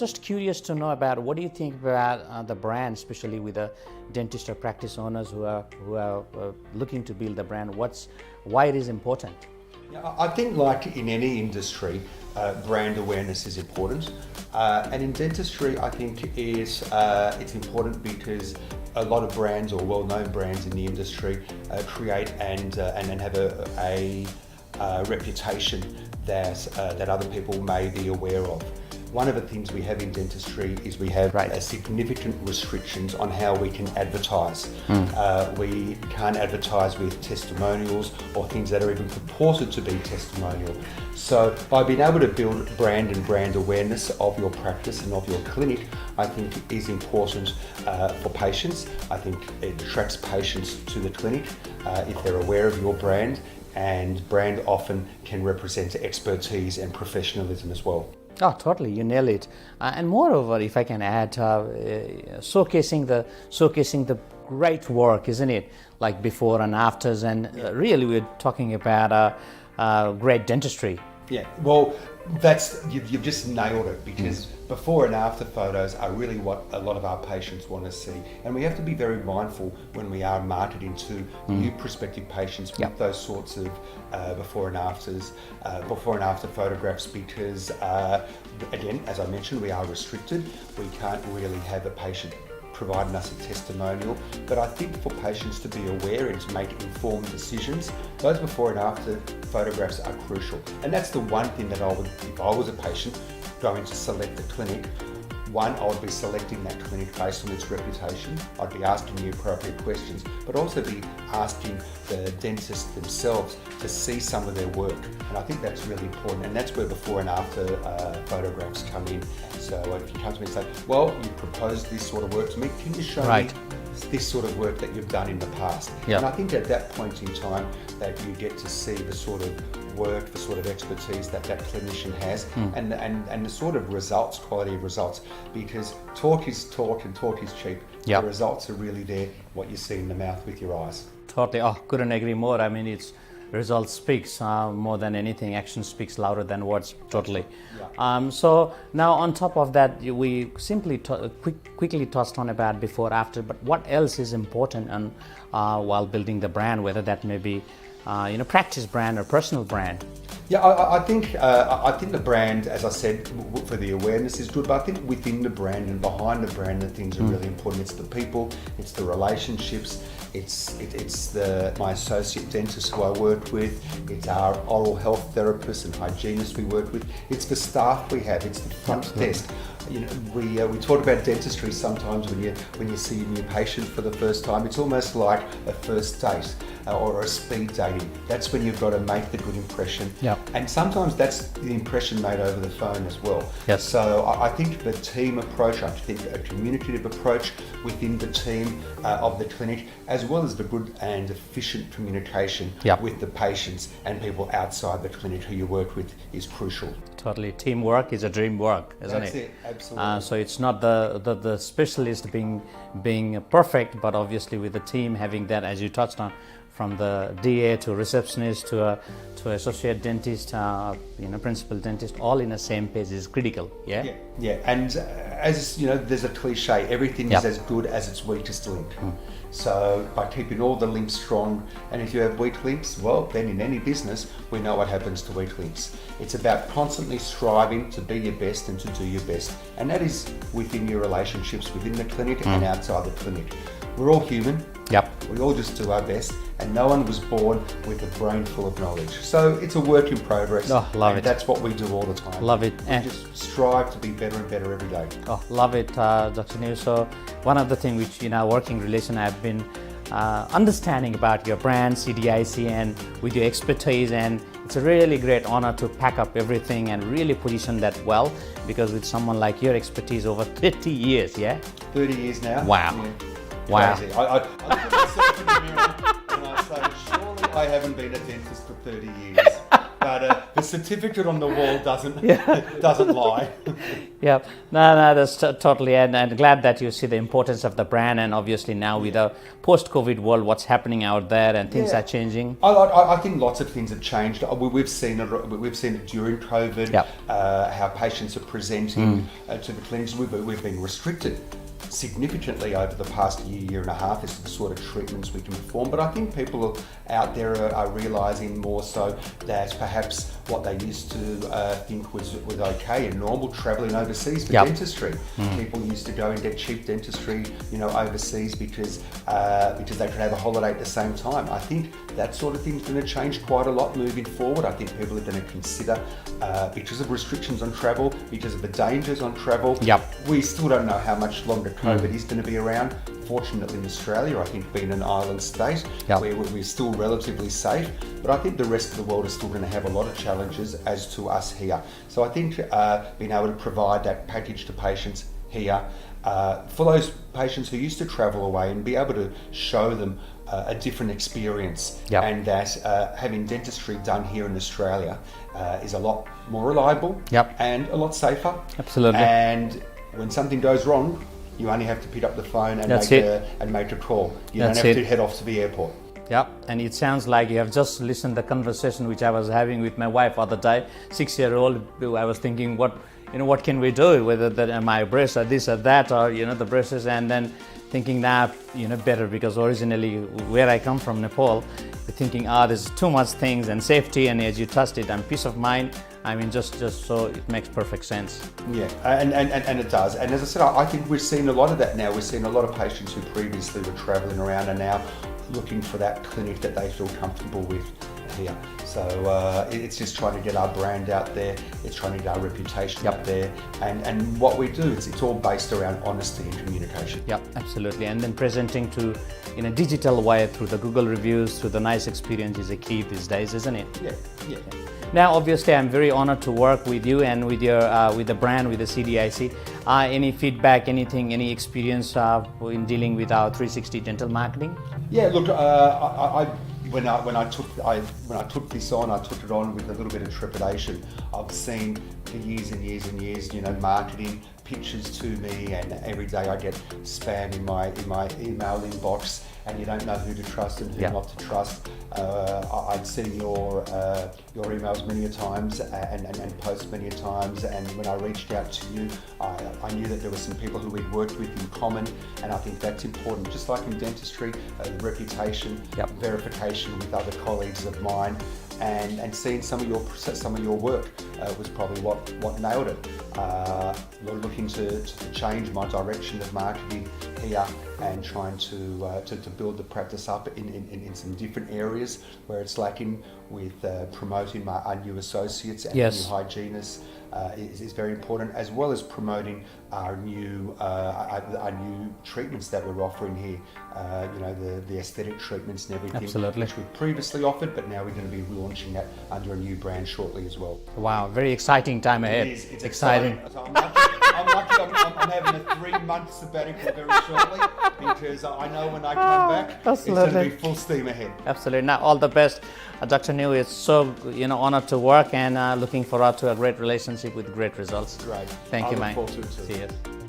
Just curious to know about what do you think about the brand, especially with the dentist or practice owners who are looking to build the brand. Why it is important? Yeah, I think, like in any industry, brand awareness is important, and in dentistry, I think it's important because a lot of brands or well-known brands in the industry create and have a reputation that other people may be aware of. One of the things we have in dentistry is we have significant restrictions on how we can advertise. We can't advertise with testimonials or things that are even purported to be testimonial. So by being able to build brand and brand awareness of your practice and of your clinic, I think is important for patients. I think it attracts patients to the clinic if they're aware of your brand, and brand often can represent expertise and professionalism as well. Oh, totally, you nail it. And moreover, if I can add, showcasing the great work, isn't it? Like before and afters, and really we're talking about great dentistry. Yeah, well, you've just nailed it, because before and after photos are really what a lot of our patients want to see, and we have to be very mindful when we are marketing to new prospective patients with those sorts of before and after photographs, because again, as I mentioned, we are restricted. We can't really have a patient providing us a testimonial, but I think for patients to be aware and to make informed decisions, those before and after photographs are crucial. And that's the one thing that I would, if I was a patient going to select a clinic, one, I would be selecting that clinic based on its reputation. I'd be asking the appropriate questions, but also be asking the dentists themselves to see some of their work. And I think that's really important, and that's where before and after photographs come in. So if you come to me and say, well, you proposed this sort of work to me, can you show me this sort of work that you've done in the past? And I think at that point in time that you get to see the sort of work, the sort of expertise that clinician has, and the sort of results, quality of results, because talk is talk and talk is cheap. The results are really there, what you see in the mouth with your eyes. Totally. Oh, couldn't agree more. I mean, it's results speaks more than anything. Action speaks louder than words. Totally. So now on top of that, we simply quickly touched on about before, after, but what else is important and while building the brand, whether that may be practice brand or personal brand? Yeah, I think the brand, as I said, for the awareness is good, but I think within the brand and behind the brand, the things are really important. It's the people, it's the relationships, it's my associate dentists who I work with, it's our oral health therapists and hygienists we work with, it's the staff we have, it's the front desk. You know, we talk about dentistry sometimes when you see a new patient for the first time. It's almost like a first date or a speed dating. That's when you've got to make the good impression. And sometimes that's the impression made over the phone as well. So I think the team approach, I think a communicative approach within the team of the clinic, as well as the good and efficient communication with the patients and people outside the clinic who you work with, is crucial. Totally. Teamwork is a dream work, isn't it? That's it, absolutely. So it's not the specialist being perfect, but obviously with the team having that, as you touched on, from the DA to receptionist to associate dentist, principal dentist, all in the same page is critical. Yeah. And as you know, there's a cliche: everything is as good as its weakest link. So by keeping all the links strong, and if you have weak links, well, then in any business, we know what happens to weak links. It's about constantly striving to be your best and to do your best, and that is within your relationships within the clinic and outside the clinic. We're all human. We all just do our best, and no one was born with a brain full of knowledge. So it's a work in progress. Love it. That's what we do all the time. Love it. We just strive to be better and better every day. Love it, Dr. Neil. So one of the things which in our working relation I've been understanding about your brand, CDIC, and with your expertise, and it's a really great honor to pack up everything and really position that well, because with someone like your expertise over 30 years, 30 years now. Wow. Wow. Crazy. I look at myself in the mirror and I say, surely I haven't been a dentist for 30 years. but the certificate on the wall doesn't lie. Yeah, no, that's totally, and glad that you see the importance of the brand, and obviously now with the post-COVID world, what's happening out there, and things are changing. I think lots of things have changed. We've seen it during COVID. Yep. How patients are presenting to the clinics. We've been restricted significantly over the past year and a half as to the sort of treatments we can perform. But I think people out there are realising more so that perhaps what they used to think was okay and normal, travelling overseas for dentistry. People used to go and get cheap dentistry, overseas because they could have a holiday at the same time. I think that sort of thing's going to change quite a lot moving forward. I think people are going to consider, because of restrictions on travel, because of the dangers on travel. We still don't know how much longer COVID is going to be around. Fortunately in Australia, I think being an island state, where we're still relatively safe, but I think the rest of the world is still going to have a lot of challenges as to us here. So I think being able to provide that package to patients here, for those patients who used to travel away, and be able to show them a different experience, and that having dentistry done here in Australia is a lot more reliable and a lot safer. Absolutely. And when something goes wrong, you only have to pick up the phone and make a call. You don't have to head off to the airport. Yeah, and it sounds like you have just listened to the conversation which I was having with my wife the other day. 6-year-old, I was thinking, what can we do? Whether my breasts are this or that, or the braces, and then thinking better, because originally where I come from, Nepal, thinking there's too much things, and safety, and as you touched it, and peace of mind. I mean, just so it makes perfect sense. Yeah, and it does. And as I said, I think we're seeing a lot of that now. We're seeing a lot of patients who previously were travelling around are now looking for that clinic that they feel comfortable with here. So it's just trying to get our brand out there. It's trying to get our reputation out there. And what we do, it's all based around honesty and communication. Yeah, absolutely. And then presenting in a digital way through the Google reviews, through the nice experience is a key these days, isn't it? Yeah. Now, obviously, I'm very honored to work with you and with your with the brand, with the CDIC. Any feedback, anything, any experience in dealing with our 360 dental marketing? Yeah, look, when I took this on, I took it on with a little bit of trepidation. I've seen for years and years and years, marketing pictures to me, and every day I get spam in my email inbox, and you don't know who to trust and who not to trust. I'd seen your emails many a times and posts many a times, and when I reached out to you, I knew that there were some people who we'd worked with in common, and I think that's important. Just like in dentistry, reputation, verification with other colleagues of mine, and seeing some of your work was probably what nailed it. Looking to change my direction of marketing here, and trying to build the practice up in some different areas where it's lacking, with promoting our new associates and new hygienists is very important, as well as promoting our new treatments that we're offering here. The aesthetic treatments and everything, which we've previously offered, but now we're going to be launching that under a new brand shortly as well. Wow, very exciting time ahead. It is. It's exciting. I'm lucky. I'm having a 3-month sabbatical very shortly, because I know when I come back, it's going to be full steam ahead. Absolutely. Now, all the best. Dr. New, it's so honored to work, and looking forward to a great relationship with great results. Great. Thank you, I Mike. look forward to it too. See you.